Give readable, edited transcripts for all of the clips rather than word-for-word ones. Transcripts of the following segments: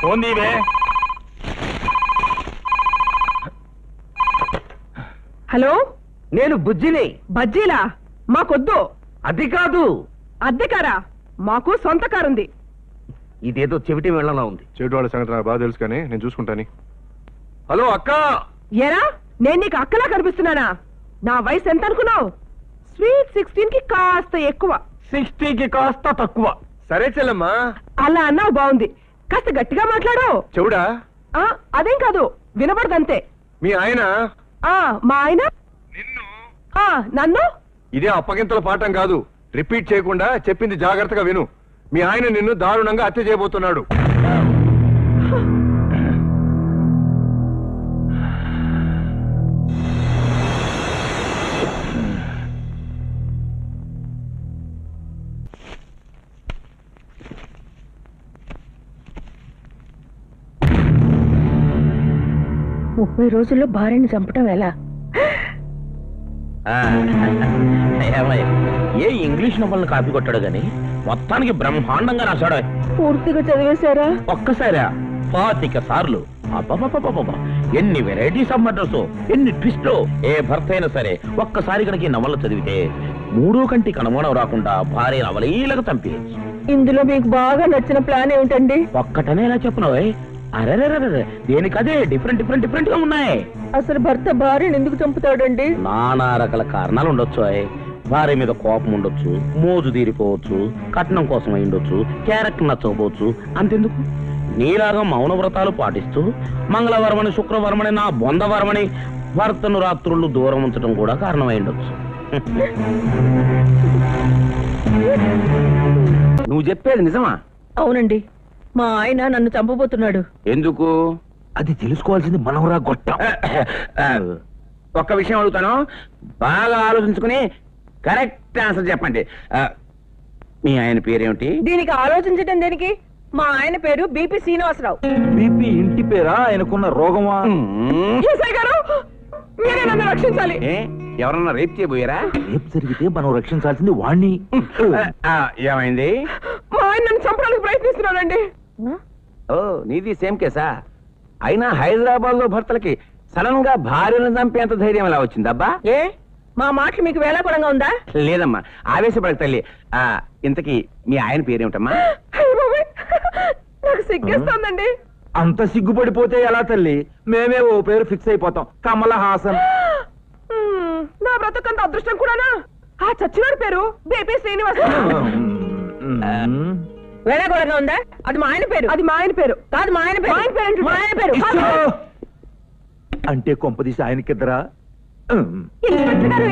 Phone దీవే. Hello, నేను బుజ్జిని. బజ్జీలా? మాకొద్దు. అది కాదు. అద్దె కారా? మాకు సొంత కారుంది. ఇదేదో చెవిటి వెళ్ళలా ఉంది. చెవిటి వాళ్ళ సంగతి నాకు బాగా తెలుసు కానీ నేను చూసుకుంటాను. హలో అక్క. ఏరా, నేను నీకు అక్కలా కనిపిస్తున్నానా? నా వయసు ఎంత అనుకున్నావు? స్వీట్ 16 కి కాస్త ఎక్కువ. 60కి కాస్త తక్కువ. సరే చెల్లమ్మా. అలా అన్నావు, బాగుంది. కాస్త గట్టిగా మాట్లాడు. చెవుడా? అదేం కాదు, వినబడదంతే. మీ ఆయన? మా ఆయన. నిన్ను? నన్ను? ఇదే అప్పగింతల పాఠం కాదు. రిపీట్ చేయకుండా చెప్పింది జాగ్రత్తగా విను. మీ ఆయన నిన్ను దారుణంగా హత్య చేయబోతున్నాడు. ముప్పై రోజుల్లో భార్యని చంపటం ఎలా? ఏ ఇంగ్లీష్ నవల్ని కాపీ కొట్టాడు గాని మొత్తానికి బ్రహ్మాండంగా రాశాడు. పూర్తిగా చదివేశారా? ఒక్కసారా? 25 సార్లు. ఎన్ని వెరైటీస్ ఆఫ్ మర్డర్స్, ఎన్ని ట్విస్ట్లు. ఏ భర్త అయినా సరే ఒక్కసారి కనుక ఈ నవల చదివితే 3 కంటి కనుమోణం రాకుండా భార్య నవలీలకు చంపేయచ్చు. ఇందులో మీకు బాగా నచ్చిన ప్లాన్ ఏమిటండి? ఒక్కటనే ఎలా చెప్పను? అరే దేనికదే డిఫరెంట్ గా ఉన్నాయి. అసలు భర్త భార్యను ఎందుకు చంపుతాడండి? నానా రకాల కారణాలు ఉండొచ్చు. భార్య మీద కోపం ఉండొచ్చు, మోజు తీరిపోవచ్చు, కట్నం కోసం అయిండొచ్చు, క్యారెక్టర్ నచ్చకపోవచ్చు. అంతెందుకు, నీలాగా మౌన వ్రతాలు పాటిస్తూ మంగళవారమని శుక్రవారమని నా బొందవారమని భర్తను రాత్రులు దూరం ఉంచడం కూడా కారణమై ఉండొచ్చు. నువ్వు చెప్పేది నిజమా? అవునండి, మా ఆయన నన్ను చంపబోతున్నాడు. ఎందుకు? అది తెలుసుకోవాల్సింది మనవరా గొట్ట. ఒక్క విషయం అడుగుతాను, బాగా ఆలోచించుకుని కరెక్ట్ ఆన్సర్ చెప్పండి. మీ ఆయన పేరేమిటి? దీనికి ఆలోచించటం దేనికి? మా ఆయన పేరు బీపీ శ్రీనివాసరావు. బీపీ ఇంటి పేరా? ఆయనకున్న రోగమా? గారు, మీరే నన్ను రక్షించాలి. ఎవరన్నా రేప్ చేయబోయారా? రేప్ జరిగితే మనం రక్షించాల్సింది వాణ్ణి. ఏమైంది? మా ఆయన నన్ను చంపడానికి ప్రయత్నిస్తున్నాడండి. ఓ, నీది సేమ్ కేసా? అయినా హైదరాబాద్ లో భర్తలకి సడన్ గా భార్యను చంపేంత ధైర్యం ఎలా వచ్చిందబ్బా? ఏ, మా మాటలు మీకు వేళాకోళంగా ఉందా? లేదమ్మా, ఆవేశపడక తల్లి. ఇంతకీ మీ ఆయన పేరేమిటమ్మా? నాకు సిగ్గేస్తోందండి. అంత సిగ్గుపడిపోతే ఎలా తల్లి? మేమే ఓ పేరు ఫిక్స్ అయిపోతాం, కమల హాసన్. నా బ్రతకంత అదృష్టం కూడానా? ఆ చచ్చినాడు పేరు బీపీ శ్రీనివాసరావు. వేళాకోళంగా ఉందా? అది మా ఆయన పేరు. అది మా ఆయన పేరు కాదు, మా ఆయన పేరు. మా ఆయన పేరు అంటే కొంపదీసి ఆయనకిద్దరా?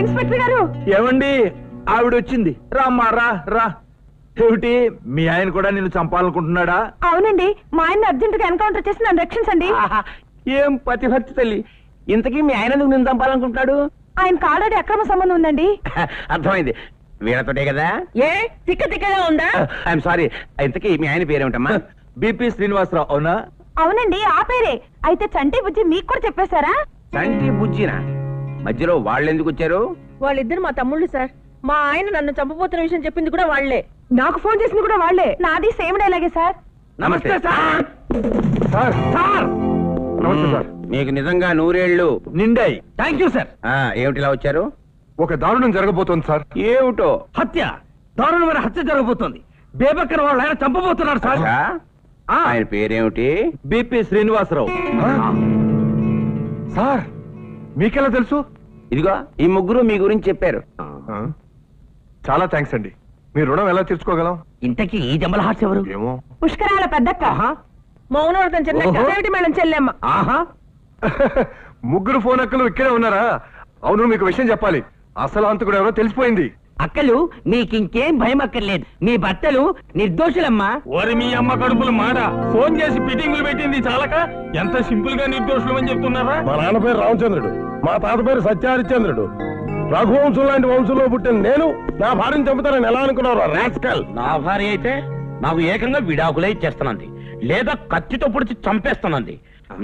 ఇన్స్పెక్టర్ గారు. ఏమండి, ఆవిడ వచ్చింది. రామ్మా, రా. ఏమిటి, మీ ఆయన కూడా నిన్ను చంపాలనుకుంటున్నాడా? అవునండి, మా ఆయన అర్జెంట్ గా ఎన్కౌంటర్ చేసి నన్ను రక్షించండి. ఏం పతిభక్తి తల్లి. ఇంతకీ మీ ఆయన నిన్ను చంపాలనుకుంటున్నాడు? ఆయనకు ఆల్రెడీ అక్రమ సంబంధం ఉందండి. అర్థమైంది, వీళ్ళతోటే కదా. ఏ తిక్కగా ఉందా? I'm sorry. ఇంతకీ మీ ఆయన పేరేమిటమ్మా? బీపీ శ్రీనివాసరావు. అవునా? అవునండి, ఆ పేరే. అయితే చంటి బుజ్జి మీకు కూడా చెప్పేశారా? చంటి బుజ్జినా? మధ్యలో వాళ్ళు ఎందుకు వచ్చారు? వాళ్ళిద్దరు మా తమ్ముళ్ళు సార్. మా ఆయన నన్ను చంపబోతున్న విషయం చెప్పింది కూడా వాళ్లే, నాకు ఫోన్ చేసింది కూడా వాళ్లే. నాది సేమ్ డైలాగే సార్. నమస్తే సార్. నమస్తే సార్. మీకు నిజంగా 100 ఏళ్ళు నిండాయి. Thank you sir. ఏమిటి ఇలా వచ్చారు? ఒక దారుణం జరగబోతోంది సార్. ఏమిటో? హత్య. దారుణమైన హత్య జరగబోతోంది. బేబక్కర్ వాళ్ళు ఆయన చంపబోతున్నారు సార్. ఆయన పేరేమిటి? బీపీ శ్రీనివాసరావు. సార్, మీకెలా తెలుసు? ఇదిగో ఈ ముగ్గురు మీ గురించి చెప్పారు. చాలా థ్యాంక్స్ అండి. మీ రుణం ఎలా తీర్చుకోగలం? ఇంతకీ ఈ జంబల హార్ట్స్ ఎవరు? ఏమో. పుష్కరాల పెద్దక్క, మౌనవ్రతం చెల్లెమ్మ మేడం చెల్లెమ్మ. ముగ్గురు ఫోన్ అక్కలు ఇక్కడే ఉన్నారా? అవును, మీకు విషయం చెప్పాలి. అసలు అంతకుడు ఎవరో తెలిసిపోయింది. అక్కలు మీకింకేం భయం అక్కర్లేదు. మీ భర్తలు నిర్దోషులమ్మా. ఓరి మీ అమ్మ కడుపులు మాడ. ఫోన్ చేసి పిటింగులు పెట్టింది చాలక ఎంత సింపుల్ గా నిర్దోషులమని చెప్తున్నారా? మా నాన్న పేరు రామచంద్రుడు, మా తాత పేరు సత్యహరిశ్చంద్రుడు. రఘువంశం లాంటి వంశంలో పుట్టిన నేను నా భార్యను చంపుతానని ఎలా అనుకున్నారు? రాస్కల్. నా భార్య అయితే నాకు ఏకంగా విడాకులే ఇచ్చేస్తానంది, లేదా కత్తితో పొడిచి చంపేస్తానంది.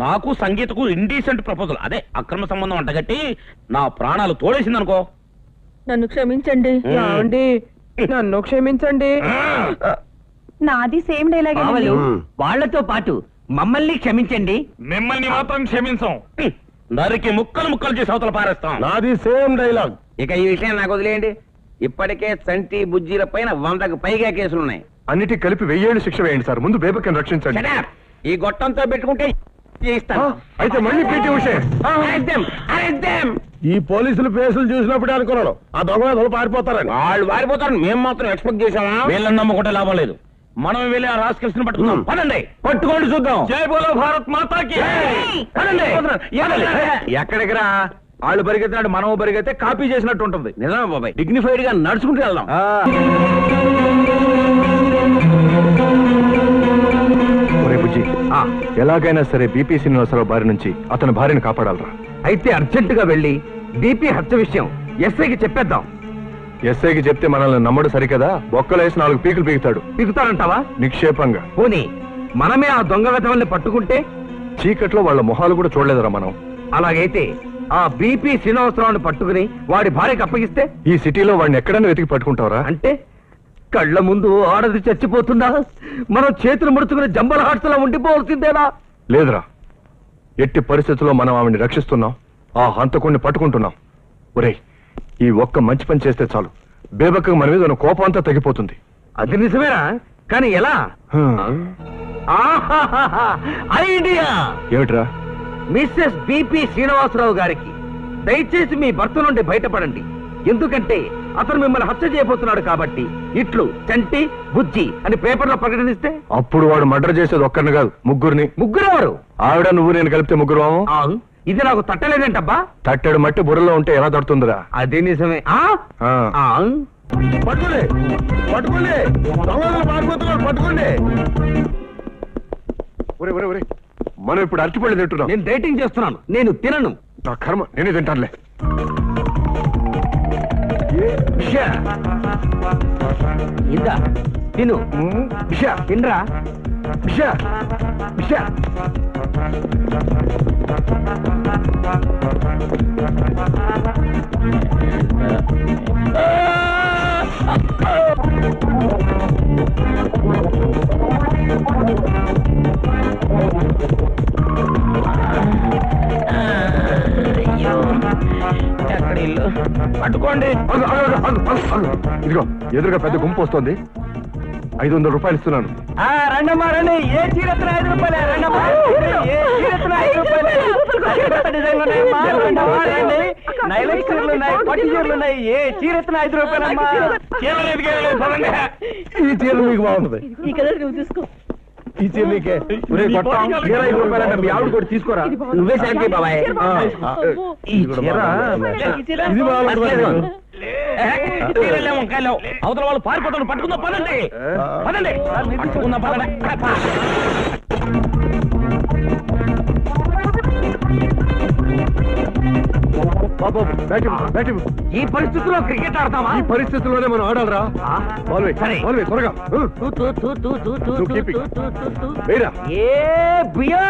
నాకు సంగీతకు ఇండీసెంట్ ప్రపోజల్, అదే అక్రమ సంబంధం అంటగట్టి నా ప్రాణాలు తోడేసిందనుకో. నన్ను క్షమించండి. నన్ను క్షమించండి. నాది సేమ్ డైలాగ్. వాళ్లతో పాటు మమ్మల్ని క్షమించండి. మిమ్మల్ని మాత్రం క్షమించం. నరికి ముక్కలు ముక్కలు చేసి అవతల పారేస్తాం. నాది సేమ్ డైలాగ్. ఇక ఈ విషయం నాకు వదిలేయండి. ఇప్పటికే చంటి బుజ్జిల పైన 100కు పైగా కేసులున్నాయి. అన్నిటి కలిపి 1000 ఏళ్ళు శిక్ష వేయండి సార్. ముందు బేబక్కని రక్షించండి. Shut up! ఈ గొట్టంతో పెట్టుకుంటే చేయిస్తాను. అయితే మళ్ళీ PT ఉషే. Arrest them! Arrest them! ఈ పోలీసులు పేసులు చూసినప్పుడే అనుకున్నాను ఆ దొంగలు పారిపోతారని. వాళ్ళు వారిపోతారు, మేము మాత్రం ఎక్స్పెక్ట్ చేసామా? వీళ్ళని నమ్ముకుంటే లాభం లేదు. మనం వెళ్ళి ఆ రాస్కల్స్ ని పట్టుకుందాం. పదండి, పట్టుకోండి చూద్దాం. జై బోలో భారత్ మాతాకి. పదండి. ఎక్కడికి రా? వాళ్ళు పరిగెత్తినాడు మనం పరిగెత్తే కాపీ చేసినట్టు ఉంటుంది. నిజమే బాబాయ్, డిగ్నిఫైడ్ గా నడుచుకుంటూ వెళ్దాం. ఒరే బుజ్జి, ఎలాగైనా సరే బీపీ శ్రీనివాసరావు బారి నుంచి అతని భార్యను కాపాడాలరా. అయితే అర్జెంటుగా వెళ్ళి బీపీ హత్య విషయం ఎస్ఐకి చెప్పేద్దాం. ఎస్ఐకి చెప్తే మనల్ని నమ్మడు సరికదా. బొక్కలేసి 4 పీకులు పీకుతాడు. పిగుతారంటావా? నిక్షేపంగా. పోనీ మనమే ఆ దొంగ వెధవల్ని పట్టుకుంటే? చీకట్లో వాళ్ళ మొహాలు కూడా చూడలేదురా మనం. అలాగైతే ఆ బీపీ శ్రీనివాసరావుని పట్టుకుని వాడి భార్యకి అప్పగిస్తే? ఈ సిటీలో వాడిని ఎక్కడైనా వెతికి పట్టుకుంటావరా? అంటే కళ్ళ ముందు ఆడది చచ్చిపోతుందా? మనం చేతులు ముడుచుకుని జంబల హాట్స్లా ఉండిపోవాల్సిందేనా? లేదురా, ఎట్టి పరిస్థితుల్లో మనం ఆవిడ్ని రక్షిస్తున్నాం. ఆ హంతకుణ్ణి పట్టుకుంటున్నాం. ఒరేయ్, ఈ ఒక్క మంచి పని చేస్తే చాలు. బేబక్కకు మన మీద ఉన్న కోపం అంతా తగ్గిపోతుంది. అది నిజమేనా? కానీ ఎలా? ఐడియా! ఏమిట్రా? మిస్సెస్ బీపీ శ్రీనివాసరావు గారికి దయచేసి మీ భర్త నుండి బయటపడండి. ఎందుకంటే అతను మిమ్మల్ని హత్య చేయబోతున్నాడు కాబట్టి ఇట్లు చంటి బుజ్జి అని పేపర్లో ప్రకటనిస్తే అప్పుడు వాడు మర్డర్ చేసేది ఒక్కరిని కాదు, ముగ్గురిని. ముగ్గురెవరు? ఆవిడ నువ్వు నేను కలిపితే ముగ్గురు. ఇది నాకు తట్టలేదేంటబ్బా? తట్టెడు మట్టి బుర్రలో ఉంటే ఎలా తడుతుందిరా? అదే నిజమే. పట్టుకోండి, పట్టుకోండి, దొంగలు పారిపోతున్నారు, పట్టుకోండి. ఒరే ఒరే ఒరే, మనం ఇప్పుడు అరటిపళ్ళు తింటున్నాం. నేను డైటింగ్ చేస్తున్నాను, నేను తినను. నా కర్మ, నేనే తింటానులే. ఇందా తిను. తినరా. ఎక్కడ ఇల్లు? పట్టుకోండి. ఇదిగో ఎదురుగా పెద్ద గుంపు వస్తుంది. 500 రూపాయలు ఇస్తున్నాను. రండమ్మా రండి. ఏ చీరెత్తున 5 రూపాయలే. రండమ్మా, ఏ చీరెత్తున 5 రూపాయలే. నైలక్ చీరలు ఉన్నాయి, పట్టు చీరలు ఉన్నాయి. ఏ చీరెత్తున 5 రూపాయలమ్మా. ఈ చీర మీకు బాగుంటుంది. ఈ కలర్ నువ్వు తీసుకో. ఈ చీర నీకే. చీర 5 రూపాయలంటే మీ ఆవిడ కూడా తీసుకోరా. నువ్వే శాంతి బాబాయ్. ఈ చీర ఇది బాగుంటుంది. అవతల వాళ్ళు పారిపోతాడు. పట్టుకుందాం, పదండి పదండి. పట్టుకుందాం, పదండి. ఈ పరిస్థితుల్లో క్రికెట్ ఆడతామా? ఈ పరిస్థితుల్లోనే మనం ఆడాలరా. సరే. త్వరగా వేరా. ఏ బియా.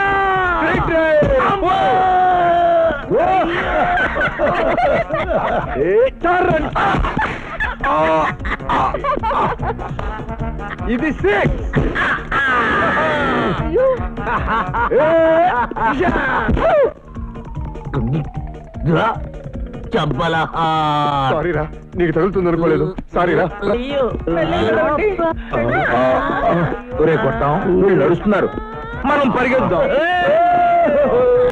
ఇది 6. సారీరా, నీకు తగులుతుంది అనుకోలేదు. సారీరా. ఒరే కొట్టాం, వీళ్ళు నడుస్తున్నారు, మనం పరిగెత్తాం.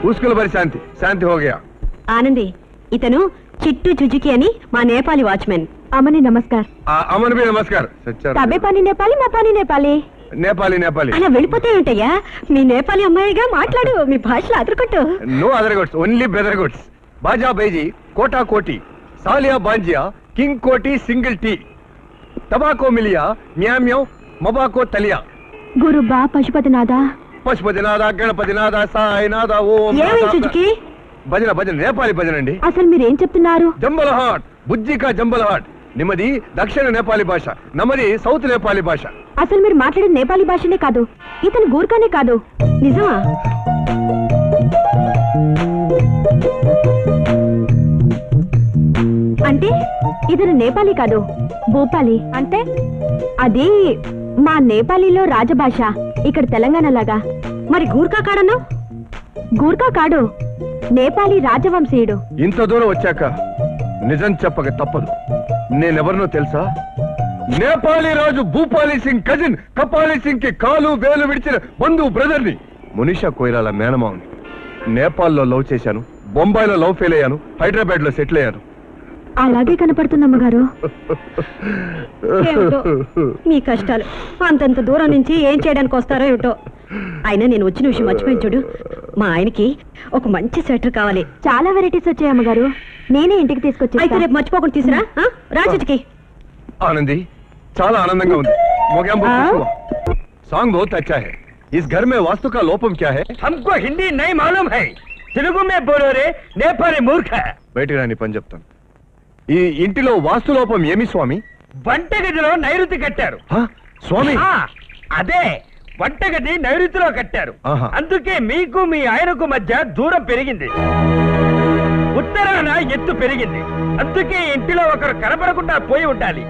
ఉస్కుల పరి శాంతి శాంతి హోగయా. ఆనంది, ఇతను చిట్టు జుజుకి అని మా నేపాలి వాచ్మెన్. అమ్మని నమస్కార్. అమన్ భీ నమస్కార్. తబే పాని నేపాలి, మా పాని నేపాలి. నేపాలి నేపాలి. అలా వెళ్ళిపోతే ఏంటయ్యా? మీ నేపాలి అమ్మాయిగా మాట్లాడు, మీ భాషలో అదరకొట్టు. No other goods, only brother goods. బాజా బైజీ, కోటా కోటి, సాలియా బాంజియా, కింగ్ కోటి సింగిల్ టీ, తబాకో మిలియా, మ్యామ్యో, మబాకో తలియా. గురుబా పశుపతినాథ, పశుపతినాథ, గణపతినాథ, సాయినాథ, ఓం. భజన భజన, నేపాలి భజన అండి. అసలు మీరేం చెప్తున్నారు? జంబలహాట్, బుజ్జికా జంబలహాట్. నిమ్మది దక్షిణ నేపాలి భాష, నమ్మది సౌత్ నేపాలి భాష. అసలు మీరు మాట్లాడే నేపాలి భాషనే కాదు, ఇతను గూర్ఖానే కాదు. నిజమా? అంటే ఇతను నేపాలి కాదు, భూపాలి. అంటే అది మా నేపాలీలో రాజభాష, ఇక్కడ తెలంగాణ లాగా. మరి గూర్ఖా కాడన్నా? గూర్ఖా కాడు నేపాలీ రాజవంశీయుడు. ఇంత దూరం వచ్చాక నిజం చెప్పక తప్పదు. నేనెవరినో తెలుసా? నేపాలీ రాజు భూపాలీ సింగ్ కజిన్ కపాలీ సింగ్ కి కాలు వేలు విడిచిన బంధువు బ్రదర్ని. మునిషా కొయిరాల మేనమావుని. నేపాల్లో లవ్ చేశాను, బొంబాయిలో లవ్ ఫెయిల్ అయ్యాను, హైదరాబాద్ లో సెటిల్ అయ్యాను. అలాగే కనపడుతుంది అమ్మగారు. మీ కష్టాలు అంతంత దూరం నుంచి ఏం చేయడానికి వస్తారో ఏమిటో. అయినా నేను వచ్చిన విషయం మర్చిపోయి చూడు, మా ఆయనకి ఒక మంచి స్వెటర్ కావాలి. చాలా వెరైటీస్ వచ్చాయి అమ్మగారు, నేనే ఇంటికి తీసుకొచ్చి. అయితే రేపు మర్చిపోకుండా తీసురా రాజుకి. ఆనంది, చాలా ఆనందంగా ఉంది. సాంగ్ बहुत अच्छा है. इस घर में वास्तु का लोपम क्या है? हमको हिंदी नहीं मालूम है. తెలుగు में बोलो रे నేపాలి మూర్ఖ. బయటికి రాని పని చెప్తాను. ఈ ఇంటిలో వాస్తు లోపం ఏమి స్వామి? వంటగదిలో నైరుతి కట్టారు. స్వామి అదే వంటగది నైరుతిలో కట్టారు. అందుకే మీకు మీ ఆయనకు మధ్య దూరం పెరిగింది. ఉత్తరాన ఎత్తు పెరిగింది. అందుకే ఇంటిలో ఒకరు కనపడకుండా పోయి ఉండాలి.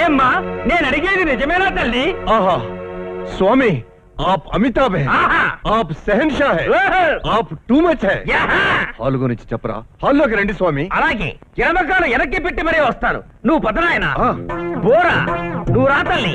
ఏమ్మా, నేను అడిగేది నిజమేనా తల్లి? ఆహా స్వామి, आप अमिताभ हैं, आप शहनशाह हैं, आप टू मच है. హాల్ గురించి చెప్పరా? హాల్లోకి రండి స్వామి. అలాగే ఎనమకాలు వెనక్కి పెట్టి మరీ వస్తాను. నువ్వు పదనాయనా బోరా, నువ్వు రా తల్లి.